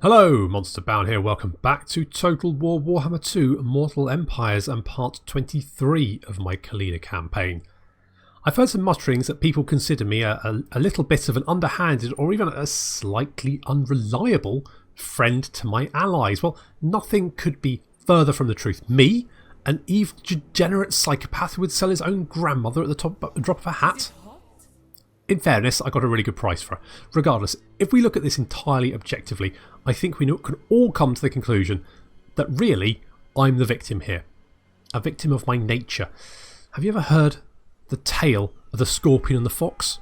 Hello, Monster Bound here. Welcome back to Total War Warhammer 2 Mortal Empires and part 23 of my Khalida campaign. I've heard some mutterings that people consider me a little bit of an underhanded or even a slightly unreliable friend to my allies. Well, nothing could be further from the truth. Me, an evil, degenerate psychopath who would sell his own grandmother at the drop of a hat? In fairness, I got a really good price for her. Regardless, if we look at this entirely objectively, I think we can all come to the conclusion that really, I'm the victim here. A victim of my nature. Have you ever heard the tale of the scorpion and the fox?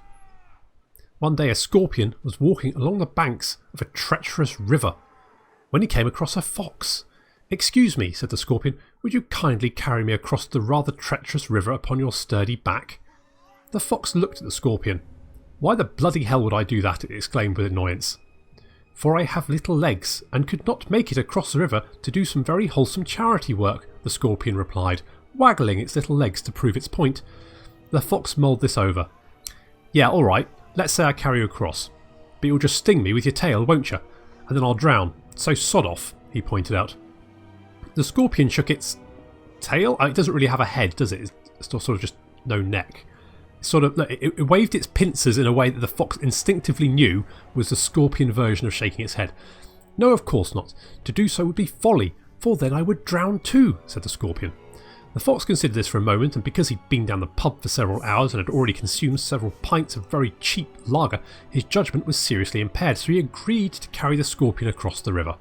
One day a scorpion was walking along the banks of a treacherous river when he came across a fox. "Excuse me," said the scorpion, "would you kindly carry me across the rather treacherous river upon your sturdy back?" The fox looked at the scorpion. "Why the bloody hell would I do that?" it exclaimed with annoyance. "For I have little legs, and could not make it across the river to do some very wholesome charity work," the scorpion replied, waggling its little legs to prove its point. The fox mulled this over. "Yeah, alright, let's say I carry you across. But you'll just sting me with your tail, won't you? And then I'll drown. So sod off," he pointed out. The scorpion shook its tail. It doesn't really have a head, does it? It's sort of just no neck. It waved its pincers in a way that the fox instinctively knew was the scorpion version of shaking its head. "No, of course not. To do so would be folly, for then I would drown too," said the scorpion. The fox considered this for a moment, and because he'd been down the pub for several hours and had already consumed several pints of very cheap lager, his judgment was seriously impaired, so he agreed to carry the scorpion across the river.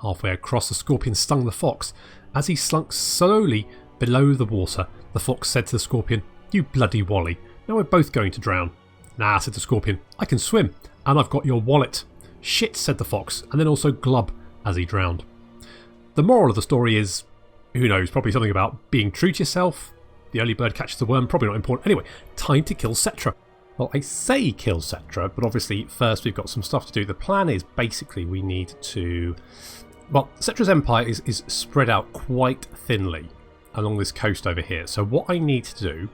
Halfway across, the scorpion stung the fox. As he slunk slowly below the water, the fox said to the scorpion, "You bloody wally. Now we're both going to drown." "Nah," said the scorpion, "I can swim, and I've got your wallet." "Shit," said the fox, and then also glub as he drowned. The moral of the story is, who knows, probably something about being true to yourself. The early bird catches the worm, probably not important. Anyway, time to kill Settra. Well, I say kill Settra, but obviously first we've got some stuff to do. The plan is basically we need to... Well, Settra's empire is spread out quite thinly along this coast over here. So what I need to do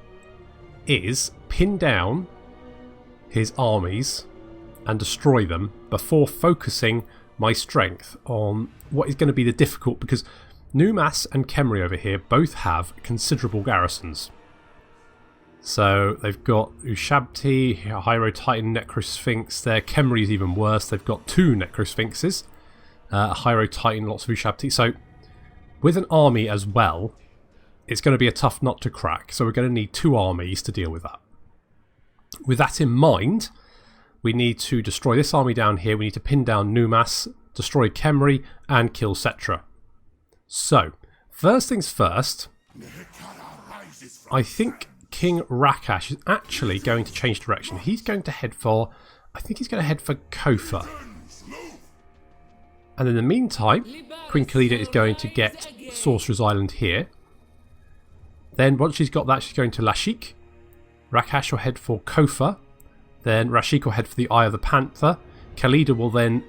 is pin down his armies and destroy them before focusing my strength on what is going to be the difficult, because Numas and Khemri over here both have considerable garrisons. So they've got Ushabti, Hyro Titan, Necrosphinx there. Khemri is even worse. They've got 2 Necrosphinxes, Hyro Titan, lots of Ushabti. So with an army as well, it's going to be a tough nut to crack, so we're going to need 2 armies to deal with that. With that in mind, we need to destroy this army down here, we need to pin down Numas, destroy Khemri, and kill Settra. So, first things first, I think King Rakash is actually going to change direction. He's going to head for, I think he's going to head for Kofa. And in the meantime, Queen Khalida is going to get Sorcerer's Island here. Then once she's got that, she's going to Lashik. Rakash will head for Kofa. Then Rashik will head for the Eye of the Panther. Khalida will then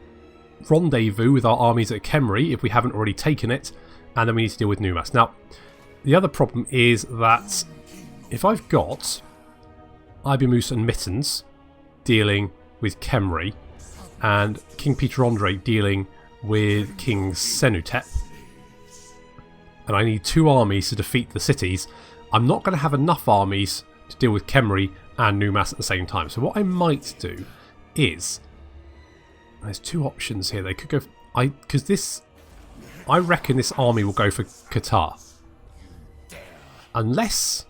rendezvous with our armies at Khemri if we haven't already taken it. And then we need to deal with Numas. Now, the other problem is that if I've got Ibermoose and Mittens dealing with Khemri and King Peter Andre dealing with King Senutep, and I need 2 armies to defeat the cities, I'm not going to have enough armies to deal with Khemri and Numas at the same time. So what I might do is, there's 2 options here. They could go, I reckon this army will go for Qatar, unless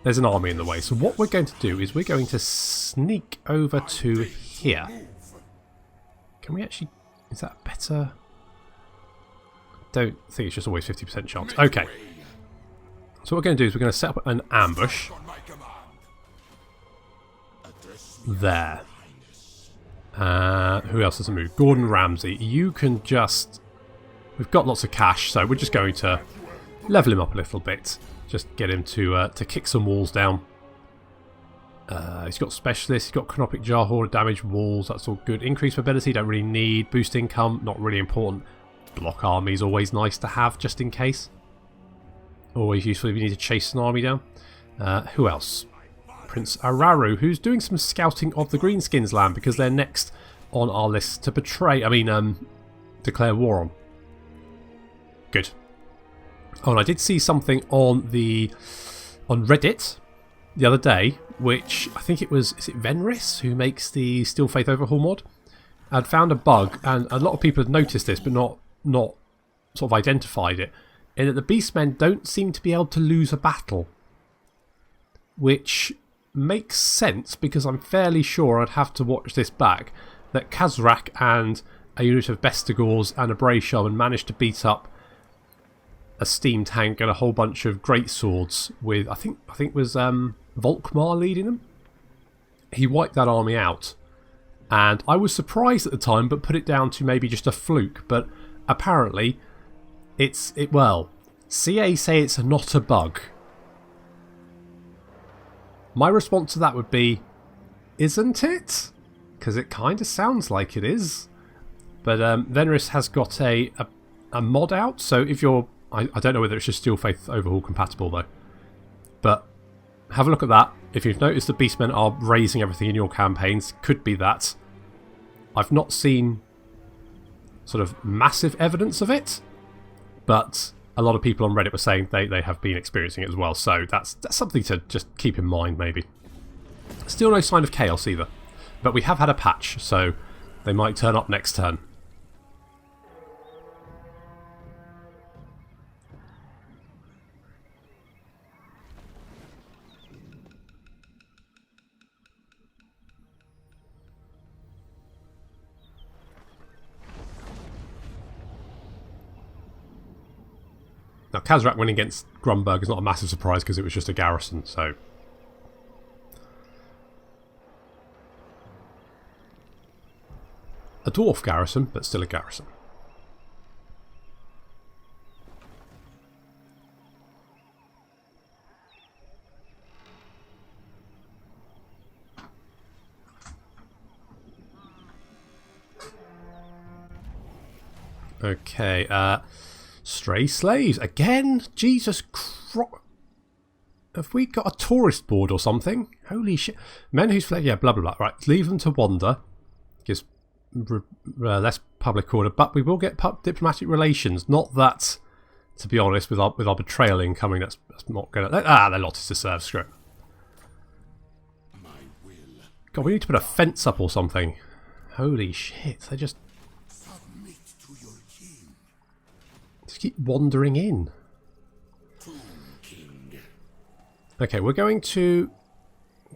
there's an army in the way. So what we're going to do is we're going to sneak over to here. Can we actually, is that better? Don't think it's just always 50% chance. Okay. So what we're going to do is we're going to set up an ambush. There. Who else doesn't move? Gordon Ramsay. You can just... We've got lots of cash, so we're just going to level him up a little bit. Just get him to kick some walls down. He's got specialists, he's got Canopic Jar Horde, damage walls, that's all good. Increased mobility, don't really need. Boost income, not really important. Block army is always nice to have, just in case. Always useful if you need to chase an army down. Who else? Prince Araru, who's doing some scouting of the Greenskins land because they're next on our list to betray. declare war on. Good. Oh, and I did see something on Reddit the other day, which I think is it Venris who makes the Steel Faith Overhaul mod? I'd found a bug, and a lot of people had noticed this, but not sort of identified it, in that the Beastmen don't seem to be able to lose a battle. Which makes sense, because I'm fairly sure I'd have to watch this back, that Kazrak and a unit of Bestigors and a Brave Shaman managed to beat up a steam tank and a whole bunch of great swords with, I think it was Volkmar leading them. He wiped that army out, and I was surprised at the time, but put it down to maybe just a fluke. But apparently, well, CA say it's not a bug. My response to that would be, isn't it? Because it kind of sounds like it is. But Venris has got a mod out, so if you're... I don't know whether it's just Steel Faith Overhaul compatible though. But have a look at that. If you've noticed the Beastmen are raising everything in your campaigns, could be that. I've not seen sort of massive evidence of it, but a lot of people on Reddit were saying they have been experiencing it as well, so that's something to just keep in mind maybe. Still no sign of chaos either, but we have had a patch, so they might turn up next turn. Now, Kazrak winning against Grunberg is not a massive surprise because it was just a garrison, so... A dwarf garrison, but still a garrison. Okay, Stray slaves again? Jesus Christ! Have we got a tourist board or something? Holy shit! Men whose flag, yeah, blah blah blah. Right, leave them to wander. Gives less public order, but we will get diplomatic relations. Not that, to be honest, with our betrayal incoming, that's not going to. Their lot is to serve. Screw it. God, we need to put a fence up or something. Holy shit! They just keep wandering in. Okay, we're going to...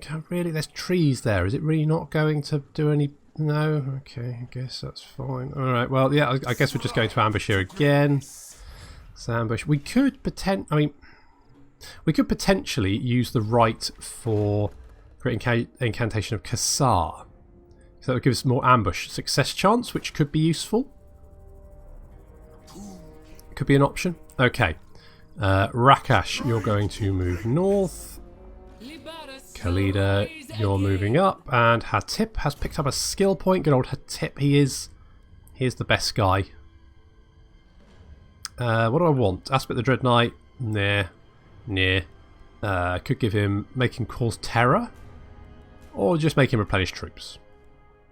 God, really, there's trees there. Is it really not going to do any... No? Okay, I guess that's fine. Alright, well, yeah, I guess we're just going to ambush here again. Let's ambush. We could we could potentially use the right for Great Incantation of Kassar. So that would give us more ambush success chance, which could be useful. Could be an option. Okay. Rakash, you're going to move north. Khalida, you're moving up. And Hatip has picked up a skill point. Good old Hatip. He is the best guy. What do I want? Aspect the Dread Knight. Nah. Could give him... Make him cause terror. Or just make him replenish troops.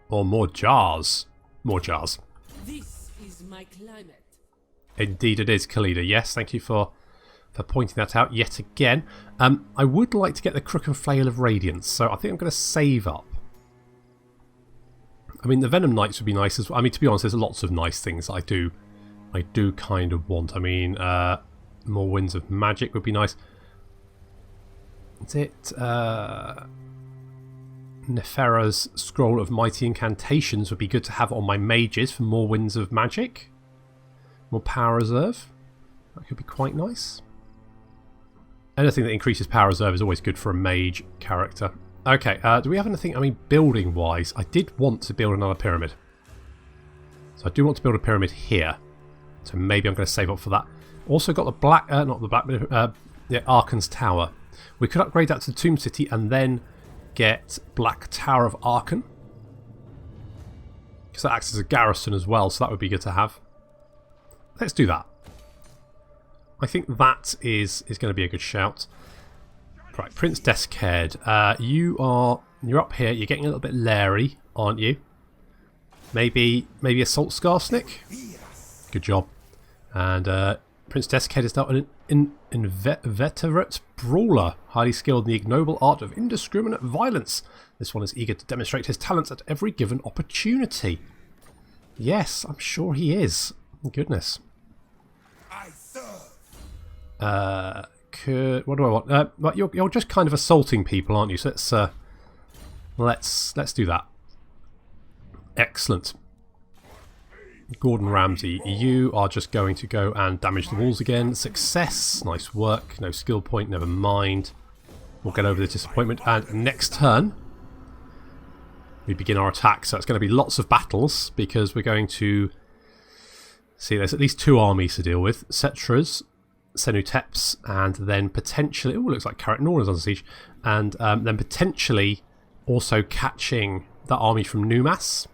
Or more jars. More jars. This is my climate. Indeed it is, Khalida. Yes, thank you for pointing that out yet again. I would like to get the Crook and Flail of Radiance, so I think I'm going to save up. I mean, the Venom Knights would be nice as well. I mean, to be honest, there's lots of nice things I do kind of want. I mean, more Winds of Magic would be nice. Is it... Nefera's Scroll of Mighty Incantations would be good to have on my mages for more Winds of Magic. More power reserve. That could be quite nice. Anything that increases power reserve is always good for a mage character. Okay, do we have anything, I mean, building wise? I did want to build another pyramid. So I do want to build a pyramid here. So maybe I'm going to save up for that. Also got the black, not the black, yeah, Arkan's Tower. We could upgrade that to Tomb City and then get Black Tower of Arkan. Because that acts as a garrison as well, so that would be good to have. Let's do that. I think that is going to be a good shout. Right, Prince Deskhead. You're up here. You're getting a little bit leery, aren't you? Maybe Assault Skarsnik? Good job. And Prince Desiccated is now an inveterate brawler, highly skilled in the ignoble art of indiscriminate violence. This one is eager to demonstrate his talents at every given opportunity. Yes, I'm sure he is. Goodness. What do I want? Well, you're just kind of assaulting people, aren't you? So let's do that. Excellent. Gordon Ramsay, you are just going to go and damage the walls again. Success. Nice work. No skill point. Never mind. We'll get over the disappointment. And next turn, we begin our attack. So it's going to be lots of battles because we're going to see there's at least 2 armies to deal with. Settra's, Senuteps, and then potentially... Oh, looks like Karak Norn is under siege. And then potentially also catching that army from Numas.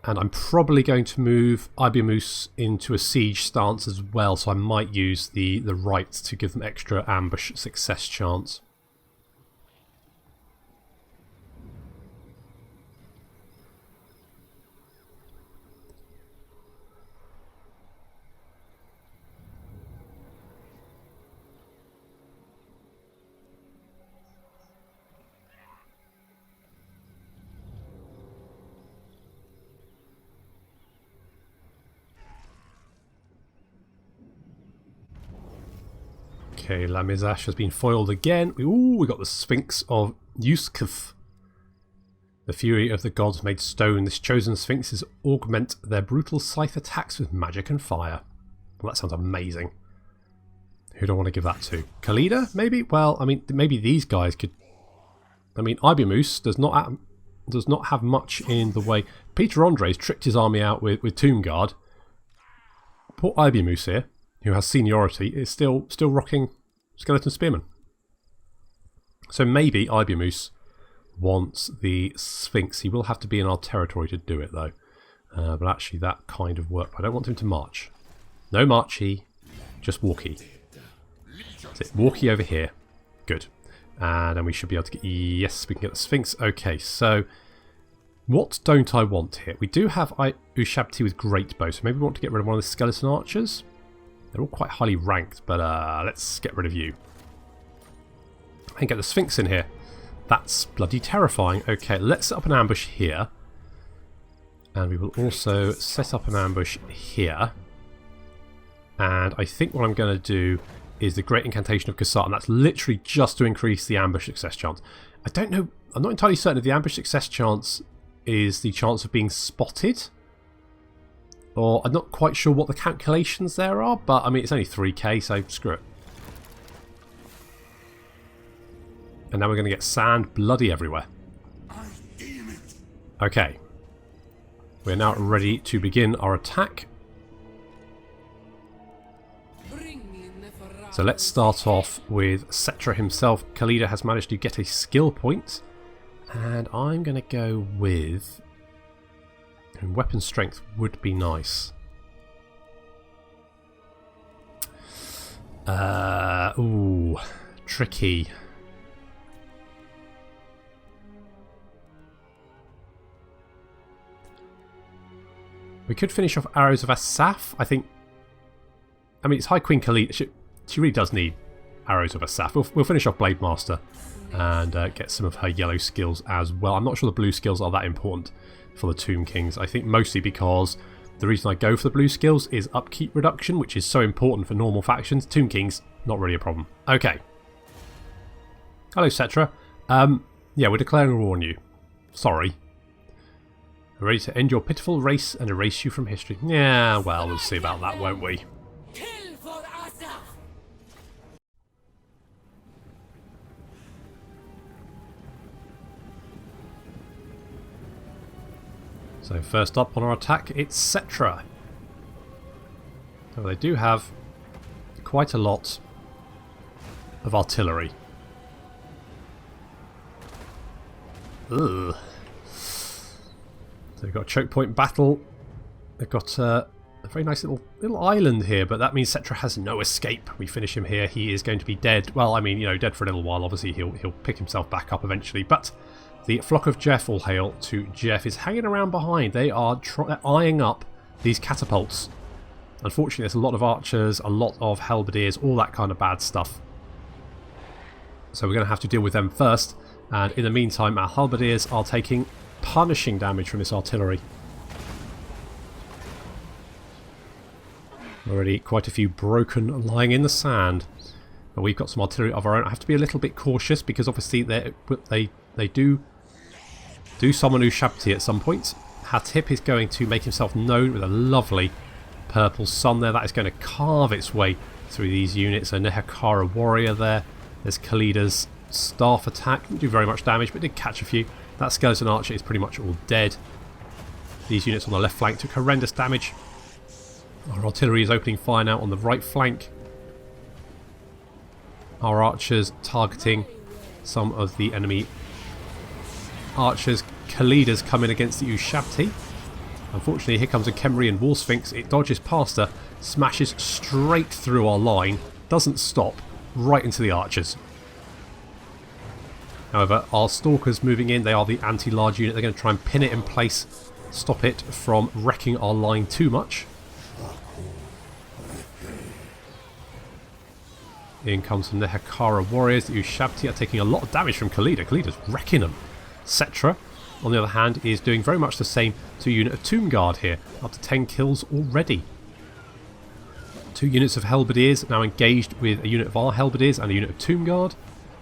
And I'm probably going to move Ibiamus into a siege stance as well, so I might use the right to give them extra ambush success chance. Okay, La Mizash has been foiled again. Ooh, we got the Sphinx of Yuskov. The fury of the gods made stone. This chosen sphinxes augment their brutal scythe attacks with magic and fire. Well, that sounds amazing. Who do I want to give that to? Khalida, maybe? Well, I mean, maybe these guys could... I mean, Ibiamus does not have much in the way... Peter Andres tricked his army out with Tomb Guard. Poor Ibiamus here, who has seniority, is still rocking Skeleton Spearman. So maybe Ibiamus wants the Sphinx. He will have to be in our territory to do it, though. But actually, that kind of work. I don't want him to march. No marchy, just walkie. That's it. Walkie over here. Good. And then we should be able to get... Yes, we can get the Sphinx. Okay, so... What don't I want here? We do have Ushabti with Great Bow, so maybe we want to get rid of one of the Skeleton Archers. They're all quite highly ranked, but let's get rid of you. And get the Sphinx in here. That's bloody terrifying. Okay, let's set up an ambush here. And we will also set up an ambush here. And I think what I'm going to do is the Great Incantation of Kassat, and that's literally just to increase the ambush success chance. I don't know, I'm not entirely certain if the ambush success chance is the chance of being spotted. Or I'm not quite sure what the calculations there are, but I mean, it's only 3k, so screw it. And now we're going to get sand bloody everywhere. Okay. We're now ready to begin our attack. So let's start off with Settra himself. Khalida has managed to get a skill point. And I'm going to go with... And weapon strength would be nice. Ooh, tricky. We could finish off Arrows of Asaf. I think... I mean, it's High Queen Khalida. She really does need Arrows of Asaf. We'll finish off Blade Master and get some of her yellow skills as well. I'm not sure the blue skills are that important for the Tomb Kings. I think mostly because the reason I go for the blue skills is upkeep reduction, which is so important for normal factions. Tomb Kings, not really a problem. Okay. Hello, Settra. Yeah, we're declaring war on you. Sorry. We're ready to end your pitiful race and erase you from history. Yeah, well, we'll see about that, won't we? So first up on our attack, it's Settra. So they do have quite a lot of artillery. Ugh. So they've got a choke point battle. They've got a very nice little island here, but that means Settra has no escape. We finish him here. He is going to be dead. Well, I mean, you know, dead for a little while. Obviously, he'll pick himself back up eventually, but... The flock of Jeff, all hail to Jeff, is hanging around behind. They are eyeing up these catapults. Unfortunately, there's a lot of archers, a lot of halberdiers, all that kind of bad stuff. So we're going to have to deal with them first. And in the meantime, our halberdiers are taking punishing damage from this artillery. Already quite a few broken lying in the sand. But we've got some artillery of our own. I have to be a little bit cautious because obviously they do summon Ushabti at some point. Hatip is going to make himself known with a lovely purple sun there. That is going to carve its way through these units. A Nehekara warrior there. There's Khalida's staff attack. Didn't do very much damage, but did catch a few. That skeleton archer is pretty much all dead. These units on the left flank took horrendous damage. Our artillery is opening fire now on the right flank. Our archers targeting some of the enemy archers. Khalida's come in against the Ushabti. Unfortunately, here comes a Khemri and War Sphinx. It dodges past her, smashes straight through our line, doesn't stop, right into the archers. However, our stalkers moving in, they are the anti-large unit. They're going to try and pin it in place, stop it from wrecking our line too much. In comes some Nehekara warriors. The Ushabti are taking a lot of damage from Khalida. Khalida's wrecking them. Settra, on the other hand, is doing very much the same to a unit of Tomb Guard here. Up to 10 kills already. 2 units of Halberdiers now engaged with a unit of our Halberdiers and a unit of Tomb Guard.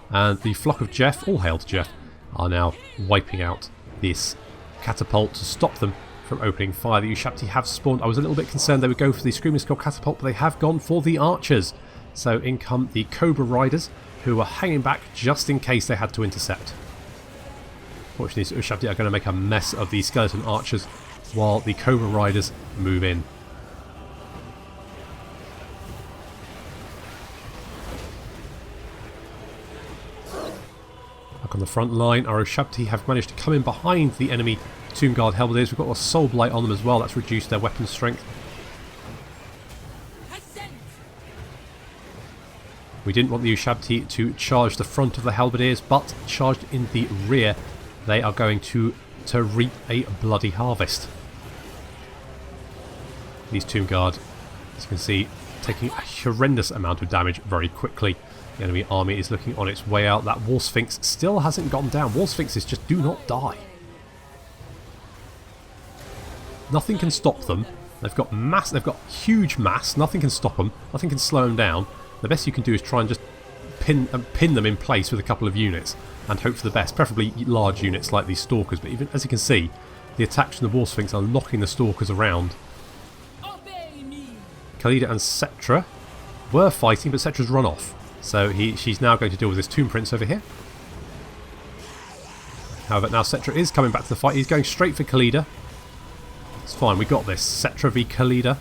And the flock of Jeff, all hail to Jeff, are now wiping out this catapult to stop them from opening fire. The Ushabti have spawned. I was a little bit concerned they would go for the Screaming Skull catapult, but they have gone for the archers. So in come the Cobra Riders, who are hanging back just in case they had to intercept. Fortunately, the Ushabti are going to make a mess of these skeleton archers while the Cobra Riders move in. Back on the front line, our Ushabti have managed to come in behind the enemy Tomb Guard Halberdiers. We've got a Soul Blight on them as well. That's reduced their weapon strength. We didn't want the Ushabti to charge the front of the Halberdiers, but charged in the rear, they are going to reap a bloody harvest. These Tomb Guard, as you can see, taking a horrendous amount of damage very quickly. The enemy army is looking on its way out. That War Sphinx still hasn't gone down. War Sphinxes just do not die. Nothing can stop them. They've got huge mass. Nothing can stop them. Nothing can slow them down. The best you can do is try and just pin them in place with a couple of units and hope for the best, preferably large units like these Stalkers. But even as you can see, the attacks from the War Sphinx are knocking the Stalkers around. Khalida and Settra were fighting, but Settra's run off. So she's now going to deal with this Tomb Prince over here. However, now Settra is coming back to the fight. He's going straight for Khalida. It's fine, we got this. Settra v Khalida.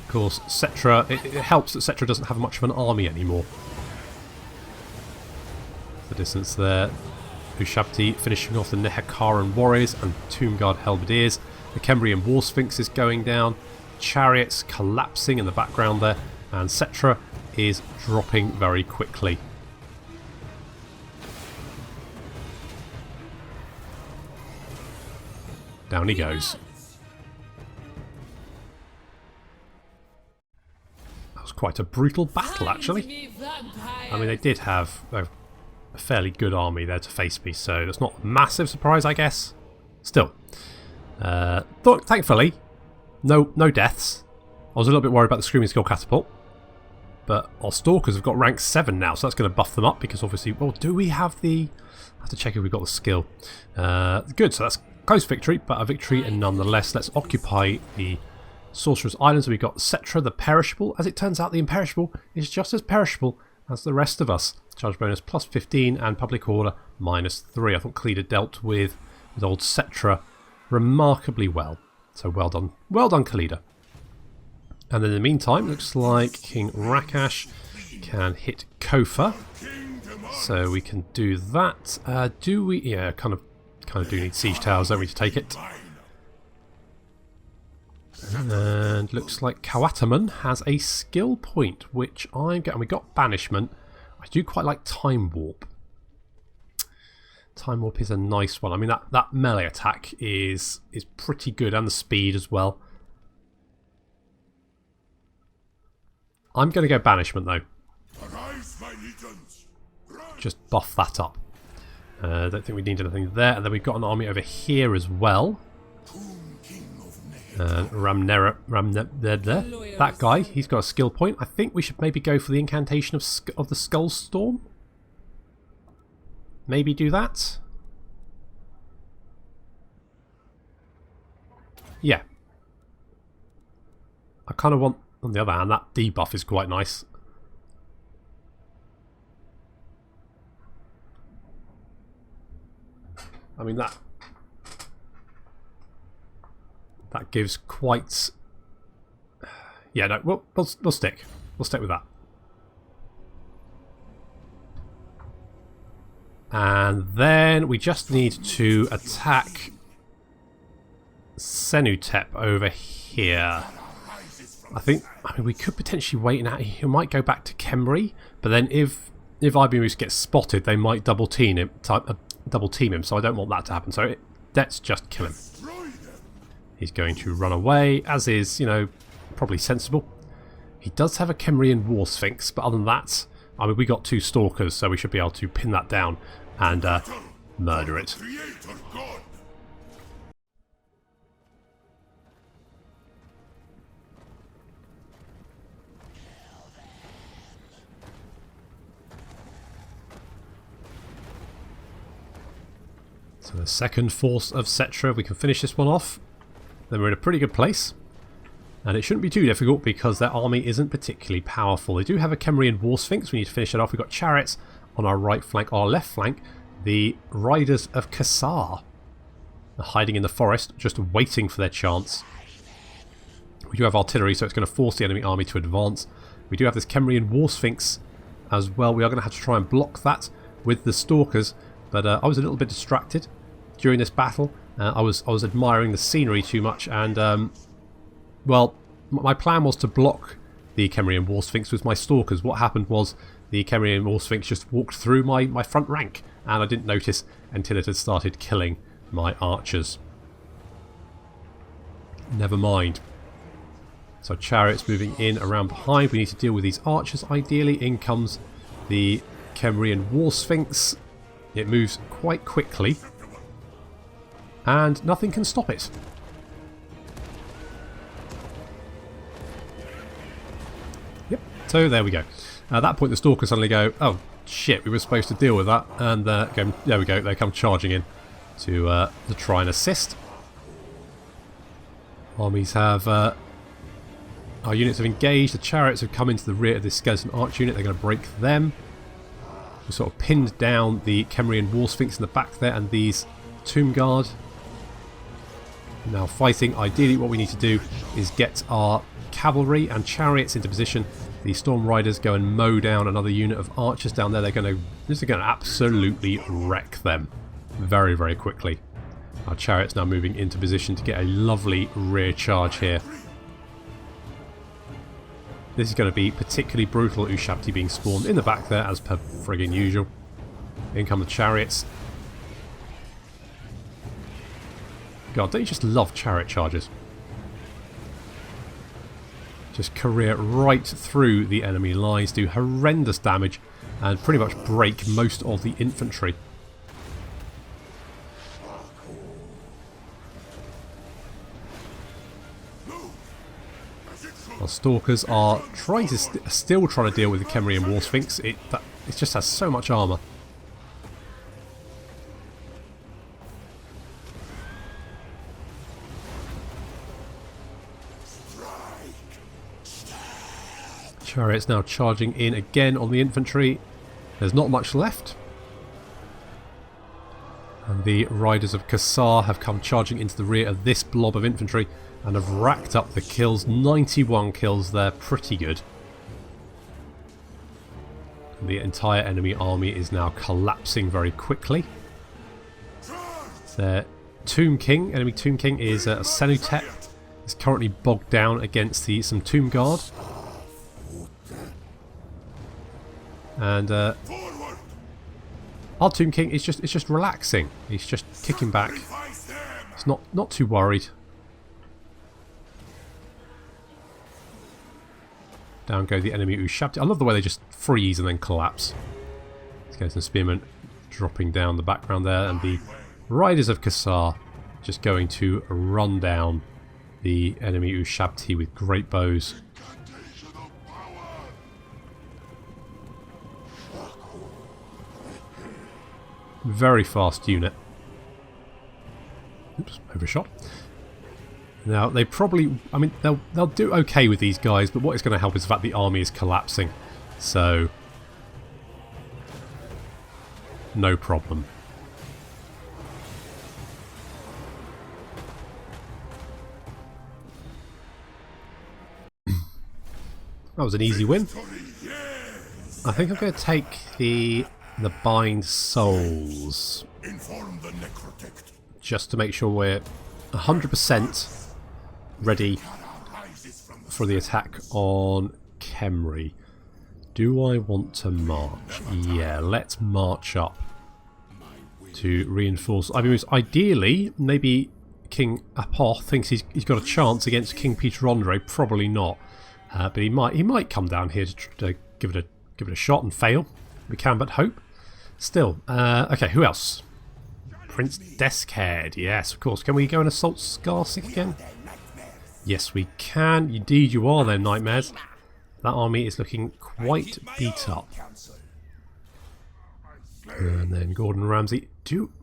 Of course, Settra, it helps that Settra doesn't have much of an army anymore. The distance there. Ushabti finishing off the Nehekaran warriors and Tomb Guard Halberdiers. The Khemri and War Sphinx is going down. Chariots collapsing in the background there. And Settra is dropping very quickly. Down he goes. Quite a brutal battle, actually. I mean, they did have a fairly good army there to face me, so that's not a massive surprise, I guess. Still, thankfully, no deaths. I was a little bit worried about the Screaming Skull catapult, but our Stalkers have got rank 7 now, so that's going to buff them up because obviously, well, do we have the? I have to check if we've got the skill. Good, so that's close victory, but a victory nonetheless. Let's occupy the Sorcerer's Islands. We've got Settra the Perishable. As it turns out, the Imperishable is just as perishable as the rest of us. Charge bonus plus 15 and public order minus 3. I thought Khalida dealt with old Settra remarkably well. So well done Khalida. And then in the meantime, looks like King Rakash can hit Kofa. So we can do that. Do we? Yeah, kind of do need siege towers, don't we, to take it? And looks like Kawataman has a skill point, which I'm getting. We got banishment. I do quite like time warp. Time Warp is a nice one. I mean, that melee attack is pretty good, and the speed as well. I'm going to go Banishment, though. Just buff that up. Don't think we need anything there. And then we've got an army over here as well. Ramnera, that guy, he's got a skill point. I think we should maybe go for the incantation of the Skull Storm. Maybe do that. Yeah. I kind of want, on the other hand, that debuff is quite nice. I mean, that gives quite... Yeah, no, we'll stick. We'll stick with that. And then we just need to attack Senutep over here. I mean, we could potentially wait and he might go back to Khemri, but then if Ibimus gets spotted, they might double team him. So I don't want that to happen. So let's just kill him. He's going to run away, as is, you know, probably sensible. He does have a Khemrian War Sphinx, but other than that, I mean, we got 2 Stalkers, so we should be able to pin that down and murder it. So the second force of Settra, we can finish this one off. Then we're in a pretty good place. And it shouldn't be too difficult because their army isn't particularly powerful. They do have a Khemrian War Sphinx. We need to finish it off. We've got chariots on our right flank. Our left flank, the Riders of Kassar. They're hiding in the forest, just waiting for their chance. We do have artillery, so it's going to force the enemy army to advance. We do have this Khemrian War Sphinx as well. We are going to have to try and block that with the Stalkers. But I was a little bit distracted during this battle. I was admiring the scenery too much, and well, my plan was to block the Khemrian War Sphinx with my Stalkers. What happened was the Khemrian War Sphinx just walked through my front rank, and I didn't notice until it had started killing my archers. Never mind. So chariots moving in around behind. We need to deal with these archers. Ideally, in comes the Khemrian War Sphinx. It moves quite quickly, and nothing can stop it. Yep, so there we go. At that point the Stalkers suddenly go, oh shit, we were supposed to deal with that, and there we go, they come charging in to try and assist. Armies have... our units have engaged, the chariots have come into the rear of this skeleton arch unit, they're going to break them. We sort of pinned down the Khemrian War Sphinx in the back there, and these Tomb Guard now fighting. Ideally what we need to do is get our cavalry and chariots into position. The Storm Riders go and mow down another unit of archers down there. This is going to absolutely wreck them very, very quickly. Our chariots now moving into position to get a lovely rear charge here. This is going to be particularly brutal. Ushabti being spawned in the back there as per friggin' usual. In come the chariots. God, don't you just love chariot charges? Just career right through the enemy lines, do horrendous damage, and pretty much break most of the infantry. Our Stalkers are still trying to deal with the Khemrian War Sphinx. It just has so much armour. Chariots now charging in again on the infantry. There's not much left. And the Riders of Kassar have come charging into the rear of this blob of infantry and have racked up the kills. 91 kills there, pretty good. The entire enemy army is now collapsing very quickly. Their Tomb King, enemy Tomb King, is Senutep. Is currently bogged down against some Tomb Guard. Our Tomb King is just relaxing. He's just kicking back. He's not too worried. Down go the enemy Ushabti. I love the way they just freeze and then collapse. Skeleton Spearmen dropping down the background there, and the Riders of Kassar just going to run down the enemy Ushabti with great bows. Very fast unit. Oops, overshot. Now, they probably... I mean, they'll do okay with these guys, but what is going to help is the fact the army is collapsing. So... no problem. That was an easy win. I think I'm going to take the Bind Souls. Just to make sure we're 100% ready for the attack on Khemri. Do I want to march? Yeah, let's march up to reinforce. I mean, ideally, maybe King Apoth thinks he's got a chance against King Peter Andre. Probably not, but he might come down here to give it a shot and fail. We can but hope. Still, okay. Who else? Prince Deskhead. Yes, of course. Can we go and assault Skarsik again? Yes, we can. Indeed, you are there, Nightmares. That army is looking quite beat up. And then Gordon Ramsay.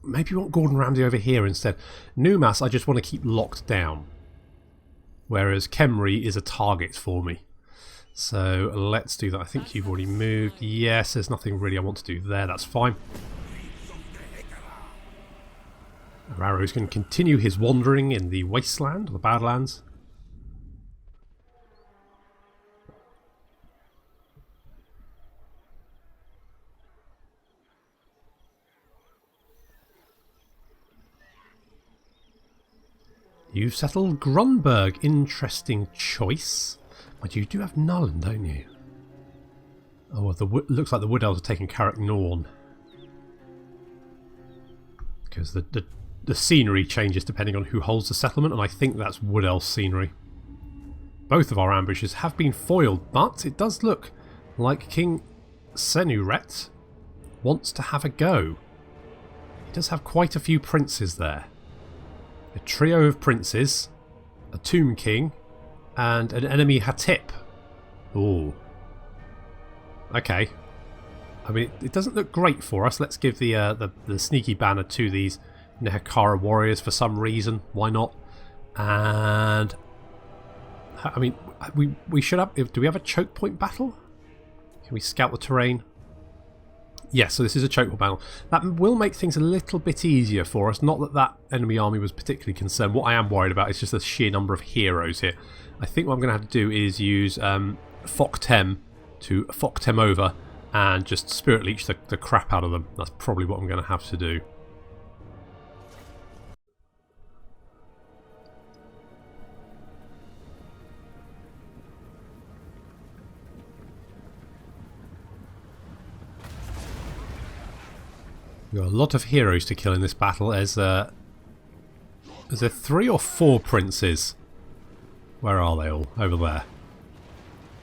Maybe you want Gordon Ramsay over here instead. Numas, I just want to keep locked down. Whereas Khemri is a target for me. So let's do that. I think you've already moved. Yes, there's nothing really I want to do there. That's fine. Arrows can continue his wandering in the wasteland, or the Badlands. You've settled Grunberg. Interesting choice. But you do have Nuln, don't you? Oh, well, looks like the Wood Elves are taking Carrick Norn. Because the scenery changes depending on who holds the settlement, and I think that's Wood Elf scenery. Both of our ambushes have been foiled, but it does look like King Senuret wants to have a go. He does have quite a few princes there. A trio of princes, a Tomb King, and an enemy Hatip. Ooh. Okay. I mean, it doesn't look great for us. Let's give the sneaky banner to these Nehekara warriors for some reason. Why not? And I mean, we should have. Do we have a choke point battle? Can we scout the terrain? Yes, so this is a choke point battle. That will make things a little bit easier for us. Not that that enemy army was particularly concerned. What I am worried about is just the sheer number of heroes here. I think what I'm going to have to do is use Foktem to Foktem over and just Spirit Leech the crap out of them. That's probably what I'm going to have to do. We've got a lot of heroes to kill in this battle. Is there 3 or 4 princes? Where are they all? Over there.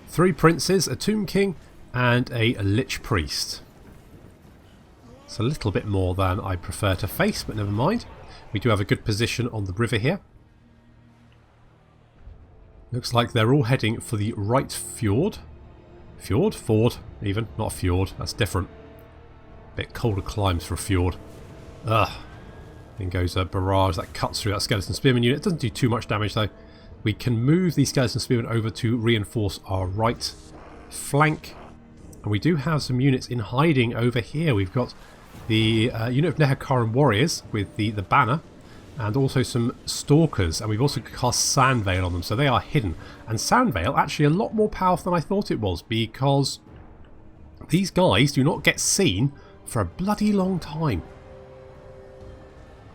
3 princes, a Tomb King, and a Lich Priest. It's a little bit more than I prefer to face, but never mind. We do have a good position on the river here. Looks like they're all heading for the right fjord. Fjord? Ford, even. Not a fjord. That's different. Bit colder climbs for a fjord. Ugh. In goes a barrage that cuts through that Skeleton Spearman unit. It doesn't do too much damage though. We can move these Skeleton Spearmen over to reinforce our right flank. And we do have some units in hiding over here. We've got the unit of Nehekaran warriors with the banner. And also some stalkers. And we've also cast Sandveil on them. So they are hidden. And Sandveil actually a lot more powerful than I thought it was. Because these guys do not get seen for a bloody long time.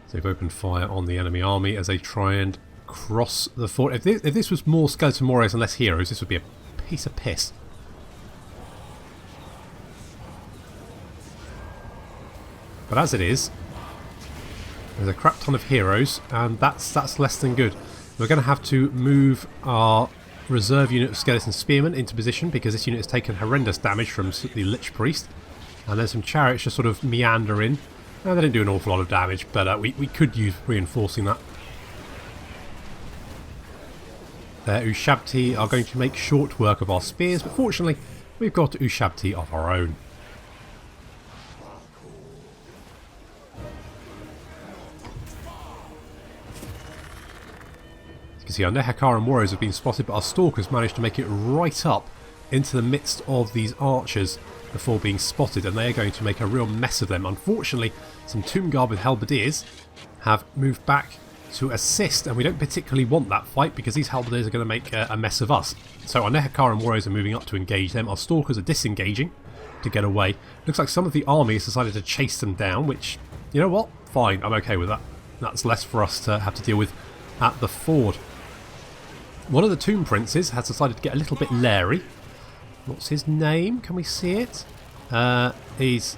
So they've opened fire on the enemy army as they try and cross the fort. If this was more skeleton warriors and less heroes, this would be a piece of piss. But as it is, there's a crap ton of heroes, and that's less than good. We're going to have to move our reserve unit of skeleton spearmen into position because this unit has taken horrendous damage from the Lich Priest. And then some chariots just sort of meander in. They didn't do an awful lot of damage, but we could use reinforcing that. Their Ushabti are going to make short work of our spears, but fortunately we've got Ushabti of our own. As you can see, our Nehakaran warriors have been spotted, but our stalkers managed to make it right up into the midst of these archers before being spotted, and they are going to make a real mess of them. Unfortunately, some Tomb Guard with halberdiers have moved back to assist, and we don't particularly want that fight because these halberdiers are going to make a mess of us. So our Nehakaran warriors are moving up to engage them. Our stalkers are disengaging to get away. Looks like some of the army has decided to chase them down, which, you know what? Fine, I'm okay with that. That's less for us to have to deal with at the ford. One of the Tomb Princes has decided to get a little bit leery. What's his name? Can we see it? He's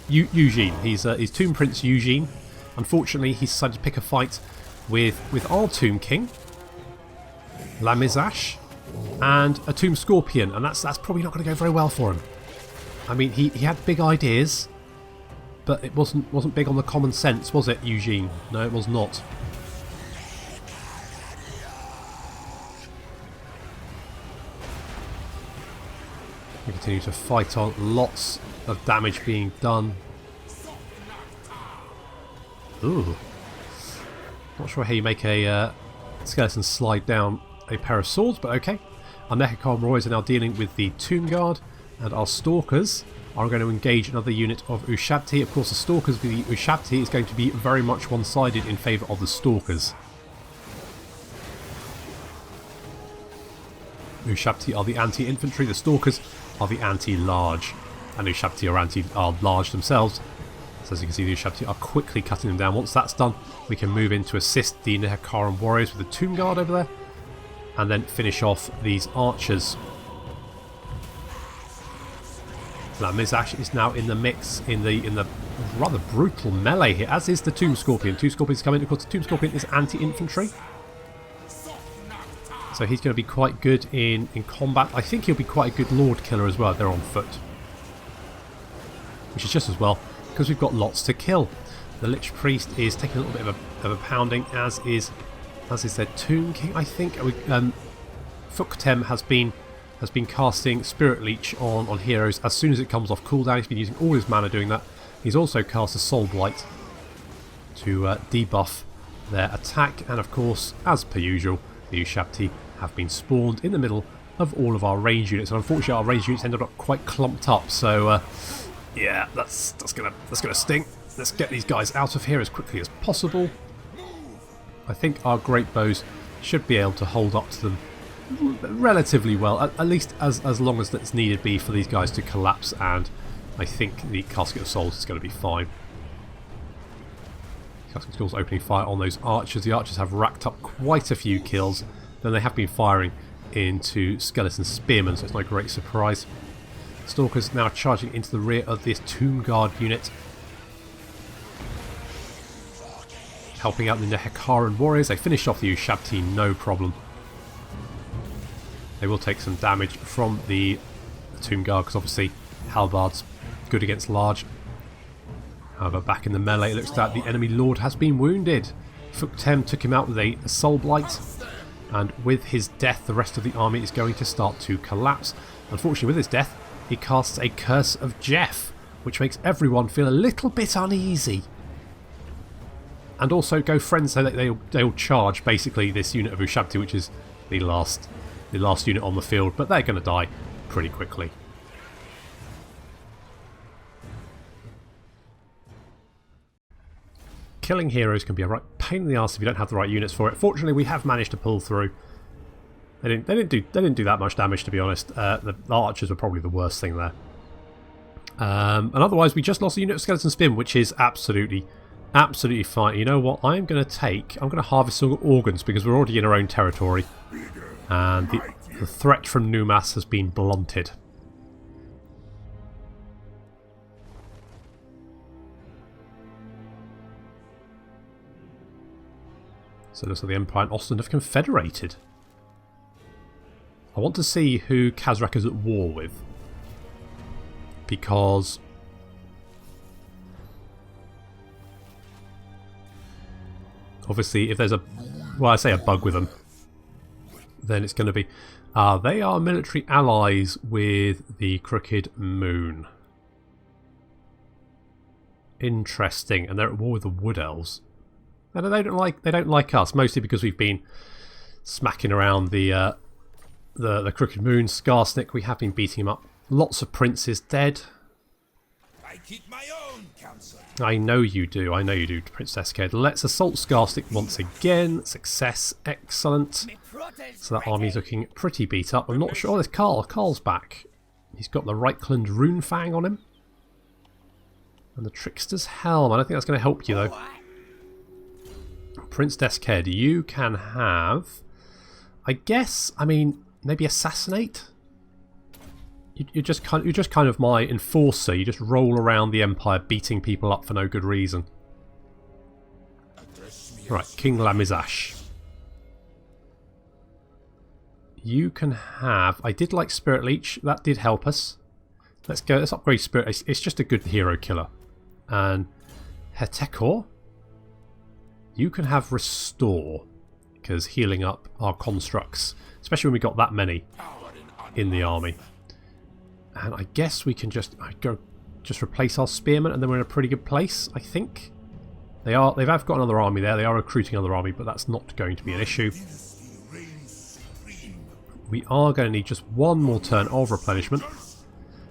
Eugene. He's Tomb Prince Eugene. Unfortunately, he's decided to pick a fight with our Tomb King, Lamizash, and a Tomb Scorpion, and that's probably not going to go very well for him. I mean, he had big ideas, but it wasn't big on the common sense, was it, Eugene? No, it was not. We continue to fight on, lots of damage being done. Ooh. Not sure how you make a skeleton slide down a pair of swords, but okay. Our Nehakaran warriors are now dealing with the Tomb Guard, and our Stalkers are going to engage another unit of Ushabti. Of course, the Stalkers with the Ushabti is going to be very much one-sided in favour of the Stalkers. Ushabti are the anti-infantry, the Stalkers are the anti-large, and Ushabti are large themselves. So as you can see, the Ushabti are quickly cutting them down. Once that's done, we can move in to assist the Nehakaran warriors with the Tomb Guard over there, and then finish off these archers. Now Mizash is now in the mix in the rather brutal melee here, as is the Tomb Scorpion. Two Scorpions come in. Of course, the Tomb Scorpion is anti-infantry, so he's going to be quite good in combat. I think he'll be quite a good Lord Killer as well if they're on foot, which is just as well because we've got lots to kill. The Lich Priest is taking a little bit of a pounding, as is their Tomb King, I think. Fuktem has been casting Spirit Leech on heroes as soon as it comes off cooldown. He's been using all his mana doing that. He's also cast a Soul Blight to debuff their attack, and of course, as per usual, the Ushabti have been spawned in the middle of all of our range units, and unfortunately our range units ended up quite clumped up, so yeah, that's gonna sting. Let's get these guys out of here as quickly as possible. I think our great bows should be able to hold up to them relatively well, at least as long as that's needed be for these guys to collapse, and I think the Casket of Souls is going to be fine. Casket of Souls opening fire on those archers. The archers have racked up quite a few kills, then they have been firing into skeleton spearmen, so it's no great surprise. Stalkers now charging into the rear of this Tomb Guard unit, helping out the Nehakaran warriors. They finished off the Ushabti, no problem. They will take some damage from the Tomb Guard because obviously Halbard's good against large. However, back in the melee, it looks like the enemy lord has been wounded. Fuktem took him out with a Soul Blight, and with his death, the rest of the army is going to start to collapse. Unfortunately, with his death, he casts a Curse of Jeff, which makes everyone feel a little bit uneasy. And also go friends, so that they'll charge basically this unit of Ushabti, which is the last unit on the field, but they're going to die pretty quickly. Killing heroes can be a right pain in the arse if you don't have the right units for it. Fortunately, we have managed to pull through. They didn't do that much damage, to be honest. The archers were probably the worst thing there. And otherwise, we just lost a unit of skeleton spin, which is absolutely fine. You know what? I'm going to harvest some organs because we're already in our own territory. And the threat from Numas has been blunted. So it looks like the Empire and Ostend have confederated. I want to see who Khazrak is at war with. Because... obviously, if there's a... well, I say a bug with them. Then it's going to be... they are military allies with the Crooked Moon. Interesting. And they're at war with the Wood Elves. And they don't like us, mostly because we've been smacking around the Crooked Moon. Skarsnik, we have been beating him up. Lots of princes dead. I keep my own counsel. I know you do, Princess Ked. Let's assault Skarsnik once again. Success, excellent. So that army's looking pretty beat up. I'm not sure. Oh, there's Carl. Carl's back. He's got the Reichland Rune Fang on him. And the Trickster's Helm. I don't think that's going to help you, though. Prince Deskhead, you can have, I guess, I mean, maybe assassinate? You're just kind of my enforcer. You just roll around the Empire beating people up for no good reason. Right, King Lamizash. You can have, I did like Spirit Leech, that did help us. Let's go, let's upgrade Spirit, it's just a good hero killer. And Hetekor. You can have Restore, because healing up our constructs, especially when we got that many in the army. And I guess we can just replace our spearmen, and then we're in a pretty good place, I think. They've got another army there. They are recruiting another army, but that's not going to be an issue. We are going to need just one more turn of replenishment.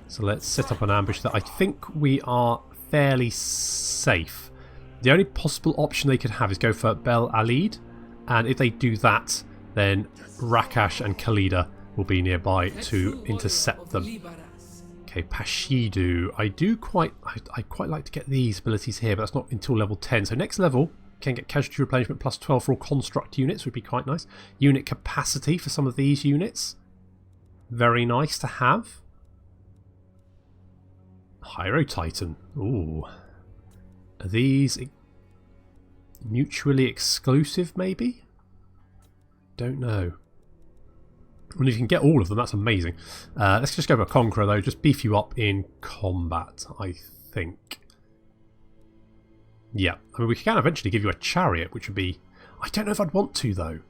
So let's set up an ambush that I think we are fairly safe. The only possible option they could have is go for Bel Alid, and if they do that, then Rakash and Khalida will be nearby to intercept them. Okay, Pashidu. I quite like to get these abilities here, but that's not until level 10. So next level, can get casualty replenishment plus 12 for all construct units, would be quite nice. Unit capacity for some of these units. Very nice to have. Hyro Titan. Ooh. Are these mutually exclusive, maybe? Don't know. When you can get all of them, that's amazing. Let's just go for a Conqueror, though. Just beef you up in combat, I think. Yeah. I mean, we can eventually give you a Chariot, which would be... I don't know if I'd want to, though.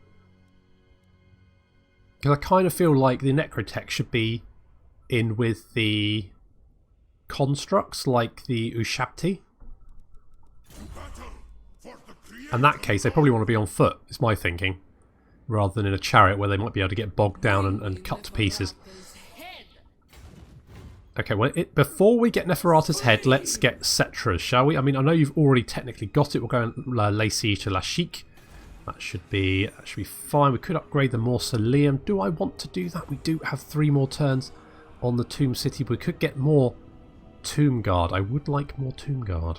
Because I kind of feel like the Necrotech should be in with the constructs, like the Ushabti. In that case, they probably want to be on foot, is my thinking. Rather than in a chariot where they might be able to get bogged down and cut to pieces. Okay, well, before we get Neferata's head, let's get Settra's, shall we? I mean, I know you've already technically got it. We'll go and lay siege to Lashik. That should be fine. We could upgrade the Mausoleum. Do I want to do that? We do have 3 more turns on the Tomb City. We could get more Tomb Guard. I would like more Tomb Guard.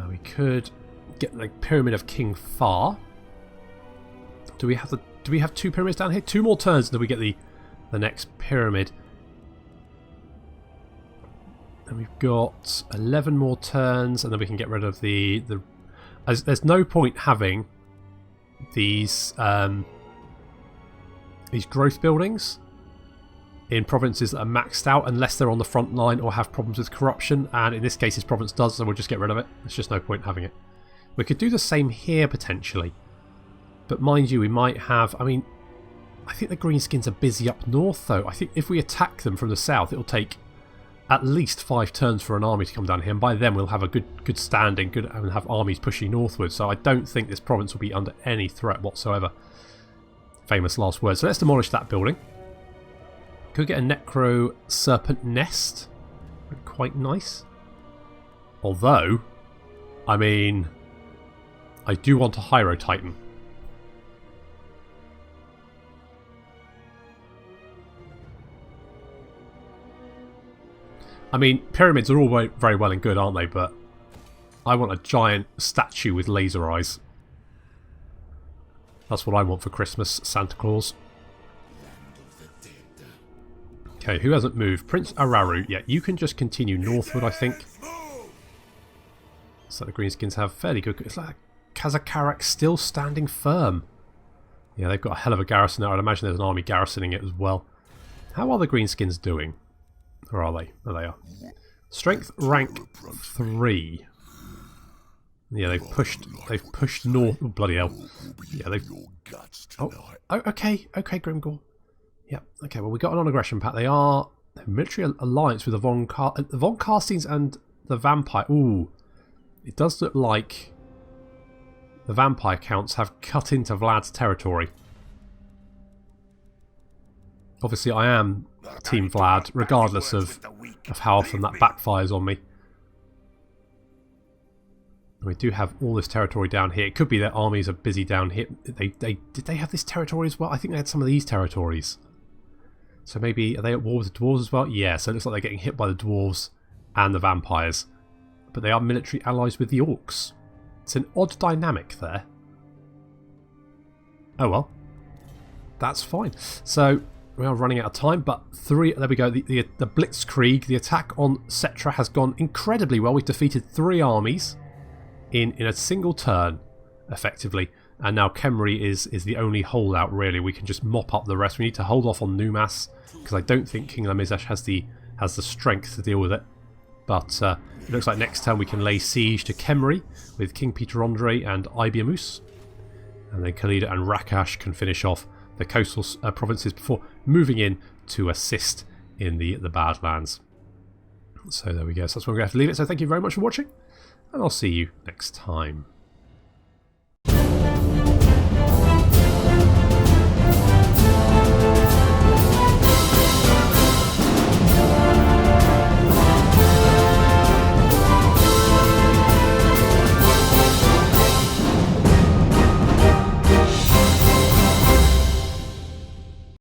We could get the Pyramid of King Far. Do we have 2 pyramids down here? 2 more turns until we get the next pyramid. And we've got 11 more turns, and then we can get rid of there's no point having these growth buildings in provinces that are maxed out unless they're on the front line or have problems with corruption, and in this case this province does, so we'll just get rid of it. There's just no point having it. We could do the same here potentially, but mind you, we might have, I mean, I think the Greenskins are busy up north though. I think if we attack them from the south, it'll take at least 5 turns for an army to come down here, and by then we'll have a good standing, and have armies pushing northward, so I don't think this province will be under any threat whatsoever. Famous last words. So let's demolish that building. Could get a Necro Serpent Nest. Quite nice. Although, I mean, I do want a Hyro Titan. I mean, pyramids are all very well and good, aren't they? But I want a giant statue with laser eyes. That's what I want for Christmas, Santa Claus. Okay, who hasn't moved? Prince Araru. Yeah, you can just continue northward, I think. Looks like the Greenskins have fairly good... It's like Kazakarak still standing firm. Yeah, they've got a hell of a garrison there. I'd imagine there's an army garrisoning it as well. How are the Greenskins doing? Where are they? There they are. Strength rank 3. Yeah, they've pushed north. Oh, bloody hell. Yeah, they've... Oh, okay, Grimgor. Yeah, okay, well, we got an on-aggression pact. They are a military alliance with the Von Carsteins and the Vampire. Ooh, it does look like the Vampire counts have cut into Vlad's territory. Obviously, I am Team Vlad, regardless of how often that backfires on me. We do have all this territory down here. It could be that armies are busy down here. Did they have this territory as well? I think they had some of these territories. So maybe, are they at war with the dwarves as well? Yeah, so it looks like they're getting hit by the dwarves and the vampires. But they are military allies with the orcs. It's an odd dynamic there. Oh well. That's fine. So, we are running out of time, but there we go. The Blitzkrieg, the attack on Settra has gone incredibly well. We've defeated 3 armies in a single turn, effectively. And now Khemri is the only holdout, really. We can just mop up the rest. We need to hold off on Numas, because I don't think King Lamizesh has the strength to deal with it. But it looks like next turn we can lay siege to Khemri with King Peter Andre and Ibiamus. And then Khalida and Rakash can finish off the coastal provinces before moving in to assist in the Badlands. So there we go. So that's where we're going to have to leave it. So thank you very much for watching, and I'll see you next time.